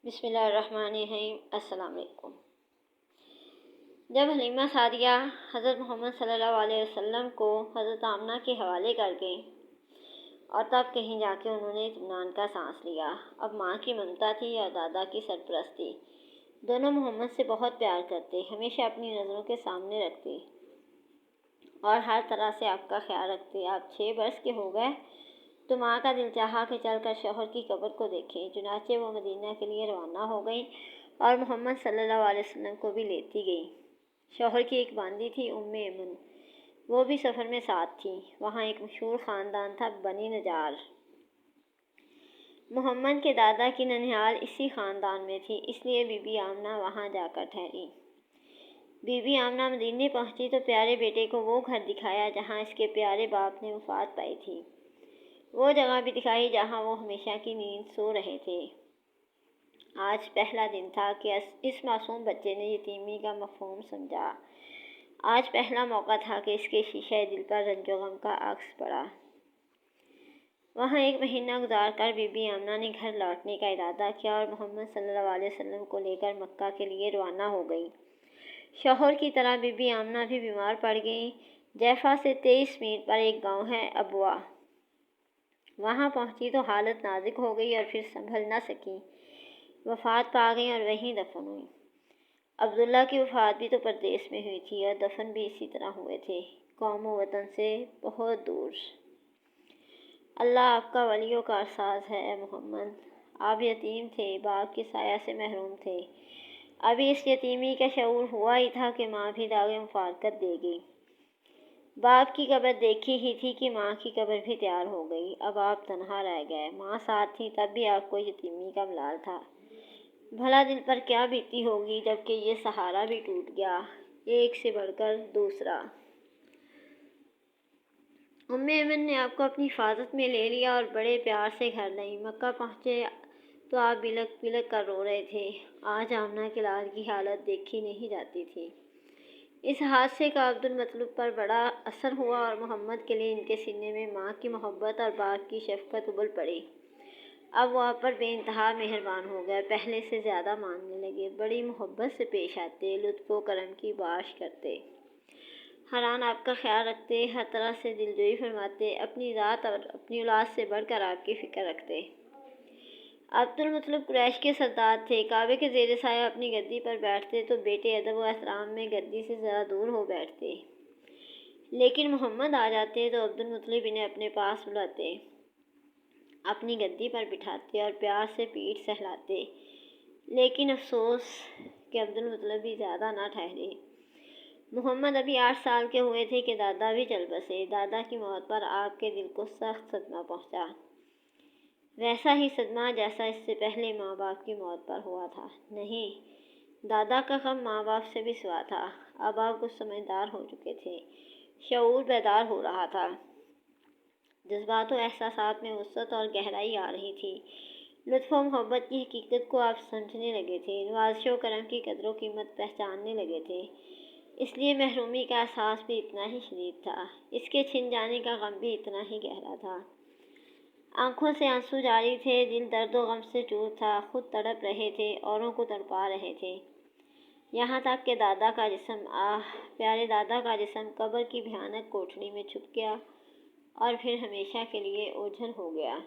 بسم اللہ الرحمن الرحیم۔ السلام علیکم۔ جب حلیمہ سعدیہ حضرت محمد صلی اللہ علیہ وسلم کو حضرت آمنہ کے حوالے کر گئیں اور تب کہیں جا کے انہوں نے اطمینان کا سانس لیا۔ اب ماں کی ممتا تھی اور دادا کی سرپرستی۔ دونوں محمد سے بہت پیار کرتے، ہمیشہ اپنی نظروں کے سامنے رکھتے اور ہر طرح سے آپ کا خیال رکھتے۔ آپ 6 برس کے ہو گئے تو ماں کا دل چاہا کہ چل کر شوہر کی قبر کو دیکھیں۔ چنانچہ وہ مدینہ کے لیے روانہ ہو گئیں اور محمد صلی اللہ علیہ وسلم کو بھی لیتی گئیں۔ شوہر کی ایک باندی تھی ایمن، وہ بھی سفر میں ساتھ تھی۔ وہاں ایک مشہور خاندان تھا بنی نجار۔ محمد کے دادا کی ننیال اسی خاندان میں تھی، اس لیے بی بی آمنہ وہاں جا کر ٹھہری۔ بی بی آمنہ مدینے پہنچی تو پیارے بیٹے کو وہ گھر دکھایا جہاں اس کے پیارے باپ نے وفات پائی تھی۔ وہ جگہ بھی دکھائی جہاں وہ ہمیشہ کی نیند سو رہے تھے۔ آج پہلا دن تھا کہ اس معصوم بچے نے یتیمی کا مفہوم سمجھا۔ آج پہلا موقع تھا کہ اس کے شیشہ دل پر رنج و غم کا عکس پڑا۔ وہاں 1 مہینہ گزار کر بی بی آمنہ نے گھر لوٹنے کا ارادہ کیا اور محمد صلی اللہ علیہ وسلم کو لے کر مکہ کے لیے روانہ ہو گئی۔ شوہر کی طرح بی بی آمنہ بھی بیمار پڑ گئیں۔ جیفا سے 23 میل پر ایک گاؤں ہے ابوا، وہاں پہنچی تو حالت نازک ہو گئی اور پھر سنبھل نہ سکیں، وفات پا گئیں اور وہیں دفن ہوئیں۔ عبداللہ کی وفات بھی تو پردیس میں ہوئی تھی اور دفن بھی اسی طرح ہوئے تھے، قوم و وطن سے بہت دور۔ اللہ آپ کا ولی و کارساز ہے اے محمد۔ آپ یتیم تھے، باپ کے سایہ سے محروم تھے۔ ابھی اس یتیمی کا شعور ہوا ہی تھا کہ ماں بھی داغ مفارقت دے گئی۔ باپ کی قبر دیکھی ہی تھی کہ ماں کی قبر بھی تیار ہو گئی۔ اب آپ تنہا رہ گئے، ماں ساتھ تھی تب بھی آپ کو یتیمی کا ملال تھا۔ بھلا دل پر کیا بیتی ہوگی جب کہ یہ سہارا بھی ٹوٹ گیا، ایک سے بڑھ کر دوسرا۔ ایمن نے آپ کو اپنی حفاظت میں لے لیا اور بڑے پیار سے گھر لائیں۔ مکہ پہنچے تو آپ بلک بلک کر رو رہے تھے۔ آج آمنہ کے لال کی حالت دیکھی نہیں جاتی تھی۔ اس حادثے کا عبد المطلب پر بڑا اثر ہوا اور محمد کے لیے ان کے سینے میں ماں کی محبت اور باپ کی شفقت ابل پڑی۔ اب وہ آپ پر بے انتہا مہربان ہو گئے، پہلے سے زیادہ ماننے لگے، بڑی محبت سے پیش آتے، لطف و کرم کی باش کرتے، ہر آن آپ کا خیال رکھتے، ہر طرح سے دلجوئی فرماتے، اپنی ذات اور اپنی اولاد سے بڑھ کر آپ کی فکر رکھتے۔ عبد المطلب قریش کے سردار تھے، کعبے کے زیر سایہ اپنی گدی پر بیٹھتے تو بیٹے ادب و احترام میں گدی سے ذرا دور ہو بیٹھتے، لیکن محمد آ جاتے تو عبد المطلب انہیں اپنے پاس بلاتے، اپنی گدی پر بٹھاتے اور پیار سے پیٹھ سہلاتے، لیکن افسوس کہ عبد المطلب بھی زیادہ نہ ٹھہرے۔ محمد ابھی 8 سال کے ہوئے تھے کہ دادا بھی چل بسے۔ دادا کی موت پر آپ کے دل کو سخت صدمہ پہنچا، ویسا ہی صدمہ جیسا اس سے پہلے ماں باپ کی موت پر ہوا تھا۔ نہیں، دادا کا غم ماں باپ سے بھی سوا تھا۔ اب آپ کچھ سمجھدار ہو چکے تھے، شعور بیدار ہو رہا تھا، جذبات و احساسات میں وسعت اور گہرائی آ رہی تھی، لطف و محبت کی حقیقت کو آپ سمجھنے لگے تھے، نوازش و کرم کی قدر و قیمت پہچاننے لگے تھے، اس لیے محرومی کا احساس بھی اتنا ہی شدید تھا، اس کے چھن جانے کا غم بھی اتنا ہی گہرا تھا۔ آنکھوں سے آنسو جاری تھے، دل درد و غم سے چور تھا، خود تڑپ رہے تھے، اوروں کو تڑپا رہے تھے، یہاں تک کہ دادا کا جسم، پیارے دادا کا جسم قبر کی بھیانک کوٹھڑی میں چھپ گیا اور پھر ہمیشہ کے لیے اوجھل ہو گیا۔